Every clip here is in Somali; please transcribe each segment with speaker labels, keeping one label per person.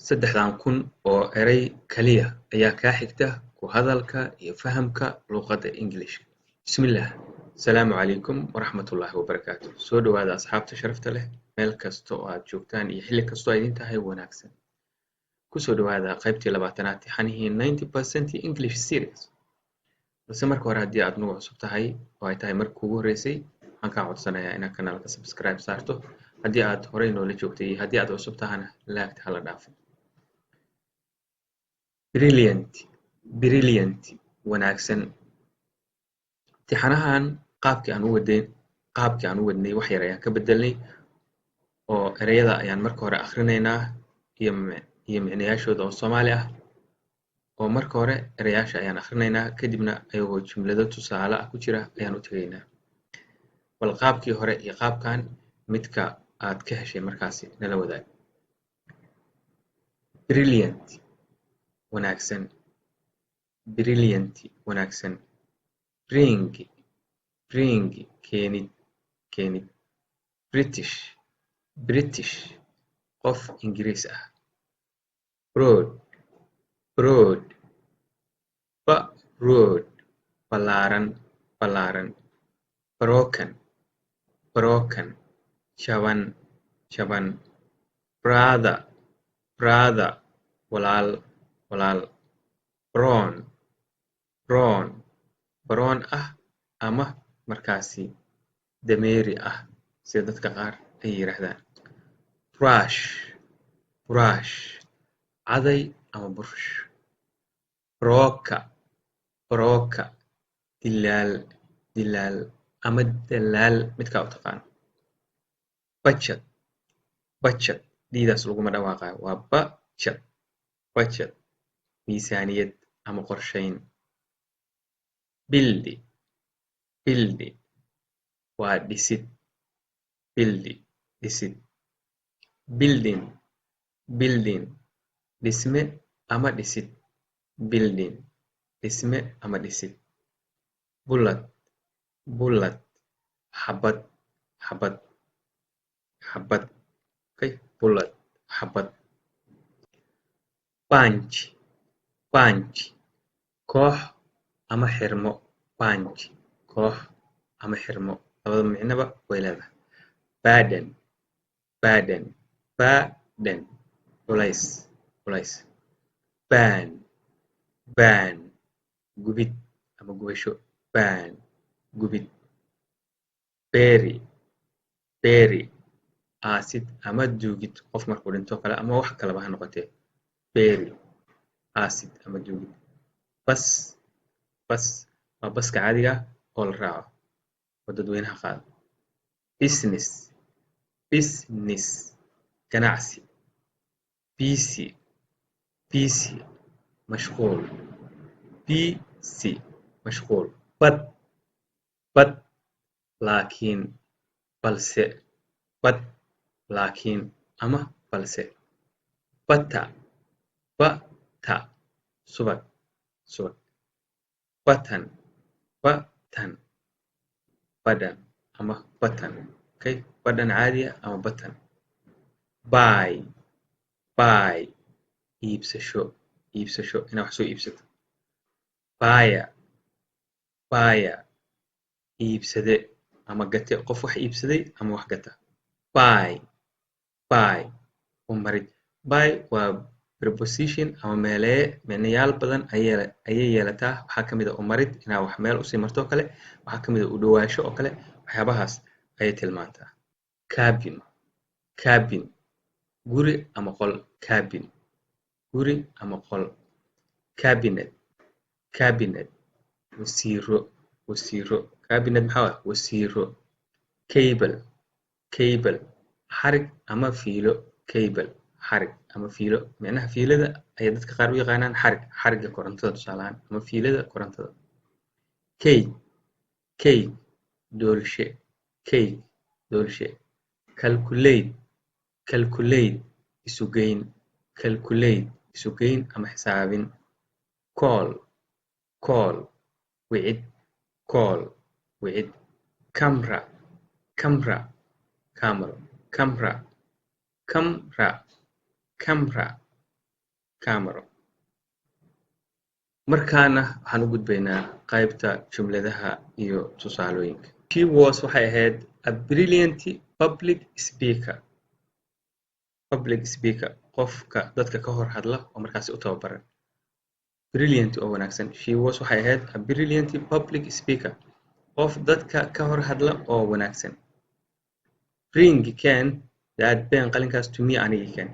Speaker 1: saddexdan kun oo eray kaliya ayaa kaa xigta ku hadalka iyo fahamka luqadda Englishka. Bismillah. Asalaamu calaykum waraxmatullaahi wabarakaatu. Soo dhawaada asxaabta sharafta leh meel kasta oo aad joogtaan iyo xilli kastoo ay idin tahay wanaagsan. Ku soo dhawaada qaybtii 20aad taxanihii 90% English series. Balse marka hore haddii aad nagu cusub tahay oo ay tahay markii ugu horreysay waxaan kaa codsanayaa inaad kanaalka subscribe saarto haddii aad horey noola joogtay iyo haddii aad cusub tahana laagta hala dhaafin. Brilliant wanaagsan. Tixanahan qaabkii aan u wadnay wax yar ayaan ka bedelnay oo ereyada ayaan marka hore akhrinaynaa iyo micnayaashooda oo Soomaali ah oo marka hore erayaasha ayaan akhrinaynaa kadibna ayagoo jumlado tusaale ah ku jira ayaan u tegaynaa. Bal qaabkii hore iyo qaabkan midka aad ka heshay markaasi nala wadaag. Brilliant wanaagsan. Brilliant wanaagsan. Bring keenid. British qof Ingiriis ah. Broad ballaaran. Broken jaban. Brother walaal. Brown ah ama markaasi dameeri ah sida dadka qaar ay yiraahdaan. Brush caday ama burush. Broker dilaal ama dalaal midkaa u taqaan. Budget diidaas laguma dhawaaqayo waa budget miisaaniyad ama qorshayn. Build waa dhisid. Building dhisme ama dhisid. Bullet xabad. Okay, bullet xabad. Bunch koox ama xirmo. Koox ama xirmo labada micnaba way leedahay. Burden culays. Burn gubid ama gubasho. Gubid. Bury aasid ama duugid qof markuu dhinto kale ama wax kaleba ha noqotee. Bury aasid ama duugid. Bus waa baska caadiga ah oo la raaco oo dadweynaha qaado. Business ganacsi. Busy mashquul. But laakiin balse. Ama balse. Butter subag. Button badhan ama button. Okay, badhan caadi ah ama button. Buy iibsasho inaad wax soo iibsato. Buyer iibsade ama gate qof wax iibsaday ama wax gata. Buy umarid. Buy waa preposition ama micnayaal badan ayay yeelataa. Waxaa ka mid ah umarid inaad wax meel usii marto oo kale. Waxaa ka mid ah u dhawaasho oo kale. Waxyaabahaas ayay tilmaantaa. Cabin guri ama qol. Guri ama qol. Cabinet wasiiro. Cabinet maxaa waaye wasiiro. Cable xarig ama fiilo. Micnaha fiilada ayay dadka qaar u yaqaanaan xariga korontada tusaale ahaan ama fiilada korontada. Cake doolshe. Calculate isugeyn ama xisaabin. Call wicid. Camera camera. Camera camera. markaana waxaan u gudbaynaa qaybta jumladaha iyo tusaalooyinka. She was waxay ahayd a brilliant public speaker. Public speaker qofka dadka ka hor hadla oo markaasi u tababaran. Brilliant oo wanaagsan. She was waxay ahayd a brilliant public speaker. qof dadka ka hor hadla oo wanaagsan. Bring can that pen qalinkaas to me aniga ken.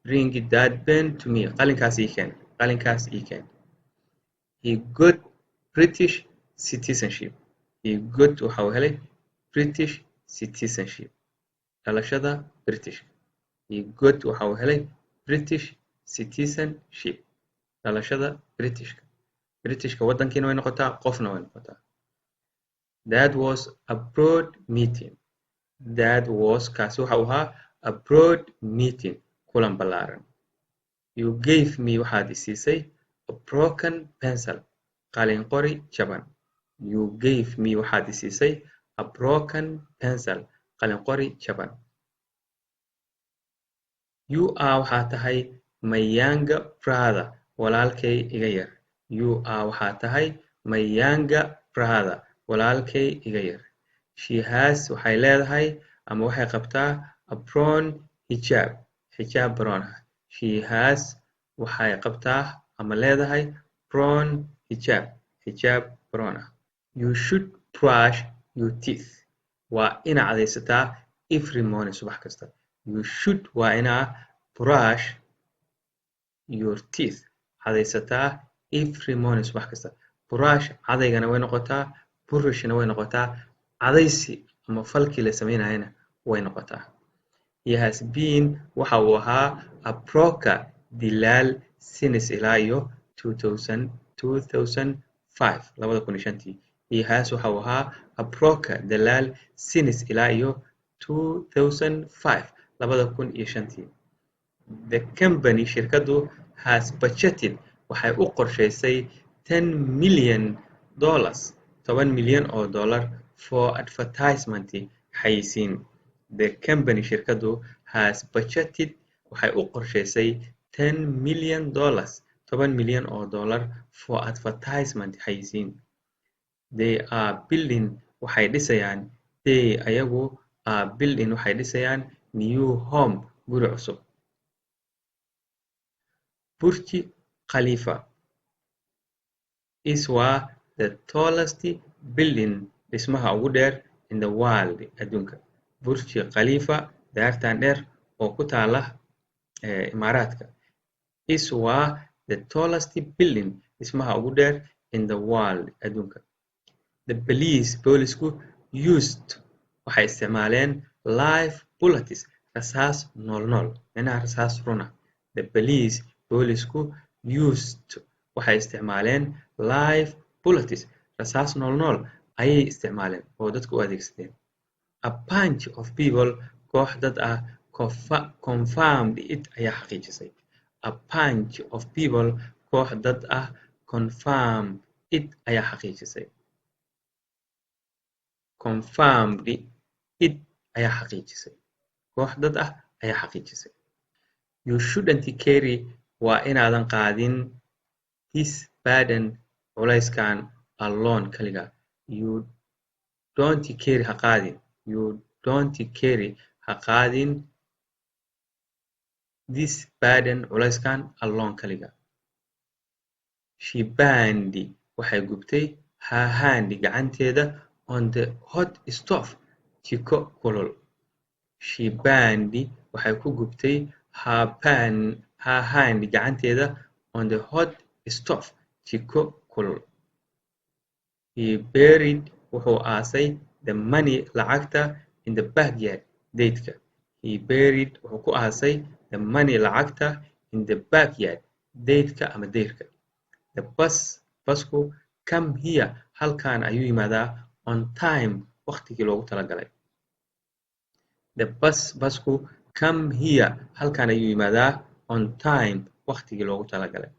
Speaker 1: Bring that pen to me qalinkaas ii ken. qalinkaas ii ken. He got British citizenship. He got waxa uu helay British citizenship. dhalashada British. He got waxa uu helay British citizenship. dhalashada Britishka. Britishka waddankiina way noqotaa, qofna way noqotaa. That was a broad meeting. That was kaasi waxa uu ahaa a broad meeting, kulan ballaaran. You gave me waxaad i siisay a broken pencil, qalin qori jaban. You gave me waxaad i siisay a broken pencil, qalin qori jaban. You are waxaa tahay my younger brother, walaalkay iga yar. You are waxaa tahay my younger brother, walaalkay iga yar. She has waxay leedahay ama waxay qabtaa a brown hijab, xijaab brown ah. She has waxay qabtaa ama leedahay brown hijab, xijaab brown ah. You should brush your teeth. waa inaa cadaysataa every morning subax kasta. You should waa inaa brush your teeth, cadaysataa every morning subax kasta. Brush cadaygana way noqotaa, burishna way noqotaa, cadaysi ama falkii la samaynayana way noqotaa. He has been waxa uu ahaa a broker dilaal since ilaa iyo 2005 2005. He has waxa uu ahaa a broker dilaal since ilaa iyo 2005 2005. The company shirkadu has budgeted waxay u qorshaysay $10 million 10 milyan oo dollar for advertisement xayeysiin. The company shirkadu has budgeted waxay u qorshaysay $10 million 10 milyan oo dollar for advertisement xayeysiin. They are building waxay dhisayaan they ayagu are building waxay dhisayaan new home guri cusub. Burj Khalifa is waa the tallest building dhismaha ugu dheer in the world adduunka. Burj Khalifa daartan dheer oo ku taala Imaaraadka is waa the tallest building dhismaha ugu dheer in the world adduunka. The police boolisku used waxay isticmaaleen live bullets rasaas nool macnaha rasaas runa. The police boolisku used waxay isticmaaleen live bullets rasaas nool ayay isticmaaleen oo dadku u adeegsadeen. A bunch of people koox dad ah confirmed it ayaa xaqiijisay. A bunch of people koox dad ah confirmed it ayaa xaqiijisay. Confirmed it ayaa xaqiijisay. koox dad ah ayaa xaqiijisay. You shouldn't carry waa inaadan qaadin this burden culayskan alone kaliga. You don't carry ha qaadin. You don't carry ha qaadin this burden culayskan alone kaliga. She burned waxay gubtay her hand gacanteeda on the hot stove jiko kulul. She burned waxay ku gubtay her hand gacanteeda on the hot stove jiko kulul. He buried wuxuu aasay the money lacagta in the backyard daydka. He buried wuxuu ku aasay the money lacagta in the backyard daydka ama dayrka. The busku come here halkan ayuu yimaadaa on time waqtigii loogu talagalay. The busku come here halkan ayuu yimaadaa on time waqtigii loogu talagalay.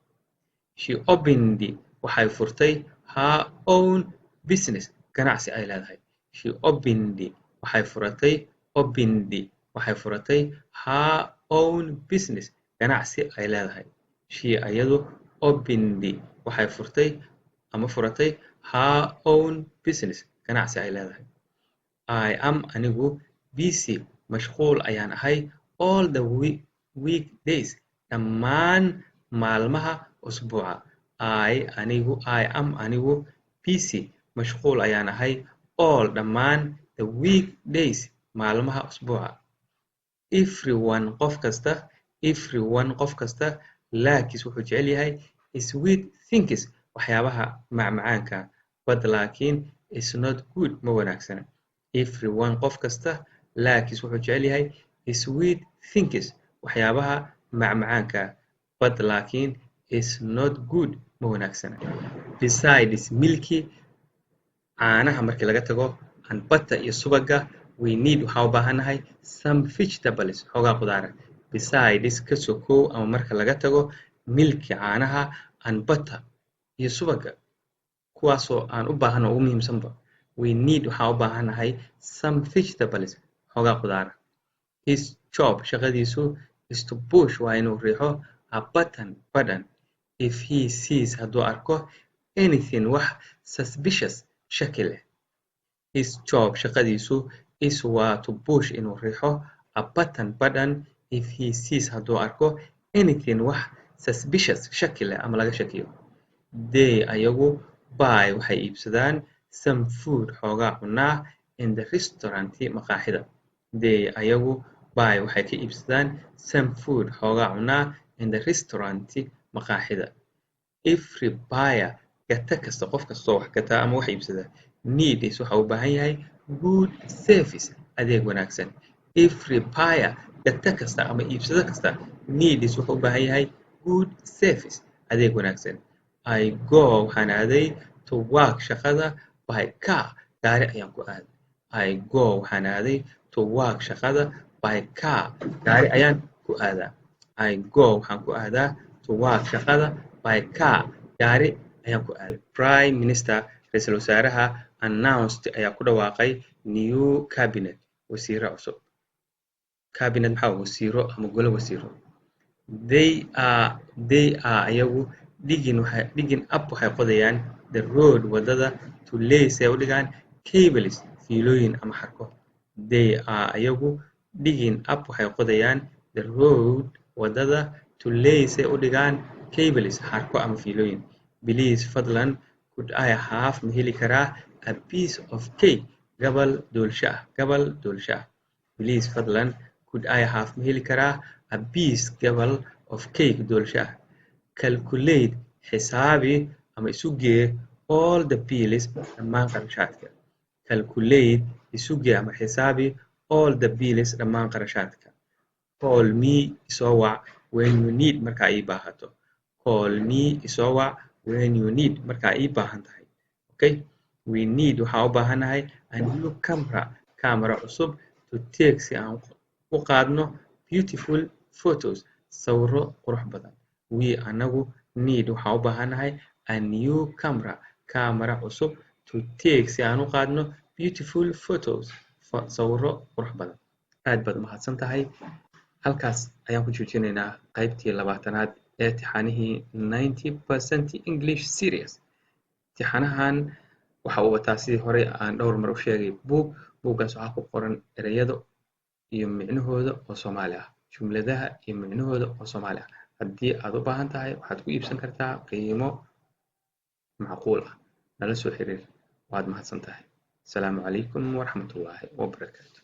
Speaker 1: She opened waxay furtay her own business ganacsi ay leedahay. She opened waxay furatay her own business ganacsi ay leedahay. she ayadu opened waxay furtay ama furatay her own business ganacsi ay leedahay. I am anigu busy mashquul ayaan ahay all the weekdays dhammaan maalmaha usbuuca. I am anigu busy mashquul ayaan ahay all dhammaan the weekdays maalmaha usbuuca. Everyone qof kasta laakis wuxuu jecel yahay sweet things waxyaabaha macmacaanka but laakiin is not good ma wanaagsana. Everyone qof kasta laakis wuxuu jecel yahay sweet things waxyaabaha macmacaanka but laakiin is not good ma wanaagsana. Besides milky caanaha markii laga tago and butter iyo subaga we need waxaa u baahanahay some vegetables xoogaa qudaara. Besides ka sokow ama marka laga tago milky caanaha and butter iyo subaga kuwaasoo aan u baahano ugu muhiimsanba we need waxaa u baahanahay some vegetables xoogaa qudaara. His job shaqadiisu is to push waa inuu riixo a button if he sees hadduu arko anything wax suspicious shaki leh. His job shaqadiisu is waa to push inuu riixo a button if he sees hadduu arko anything wax suspicious shaki leh ama laga shakiyo. They ayagu buy waxay iibsadaan some food xoogaa cunaa in the restaurant maqaaxida. They ayagu buy waxay ka iibsadaan some food xoogaa cunaa in the restaurant maqaaxida. Every buyer gata kasta qof kastoo wax gataa ama wax iibsada needs waxa uu baahan yahay good service adeeg wanaagsan. Every buyer gata kasta ama iibsada kasta needs wuxuu u baahan yahay good service adeeg wanaagsan. I go waxaan aaday to work shaqada by car gaari ayaan ku aaday. I go waxaan aaday to work shaqada by car gaari ayaan ku aadaa. I go waxaan ku aadaa to work shaqada by car gaari ayaan ku aaday. Prime Minister ra'iisul wasaaraha announced ayaa ku dhawaaqay new cabinet wasiiro cusub. Cabinet maxaa wasiiro ama golo wasiiro. They are ayagu digging up waxay qodayaan the road wadada to lay say u dhigaan cables fiilooyin ama xarko. They are ayagu digging up waxay qodayaan the road wadada to lay say u dhigaan cables xarko ama fiilooyin. Please fadlan could I have ma heli karaa a piece of cake gabal doolsho ah. Please fadlan could I have ma heli karaa a piece gabal of cake doolsho ah. Calculate xisaabi ama isu gee all the bills dhammaan qarashaadka. Calculate isu gee ama xisaabi all the bills dhammaan qarashaadka. Call me isoo wac when you need markaa ii baahato. Call me isoo wac when you need markaa ii baahan tahay. Okay? We need waxaa u baahanahay a new camera cusub to take si aan u qaadno beautiful photos sawiro qurux badan. We anagu need waxaa u baahanahay a new camera cusub to take si aan u qaadno beautiful photos sawiro qurux badan. aad baad mahadsan tahay. halkaas ayaan ku joojinaynaa qaybtii 20aad ee imtixaanihii 90% English series. imtixaanahan waxa uu wataa sidii hore aan dhowr mar u sheegay buuggaas waxaa ku qoran ereyada iyo micnahooda oo Soomaali ah, jumladaha iyo micnahooda oo Soomaali ah. haddii aad u baahan tahay waxaad ku iibsan kartaa qiimo macquul ah. nala soo xiriir. waad mahadsan tahay. asalaamu calaykum waraxmatullaahi wabarakaatu.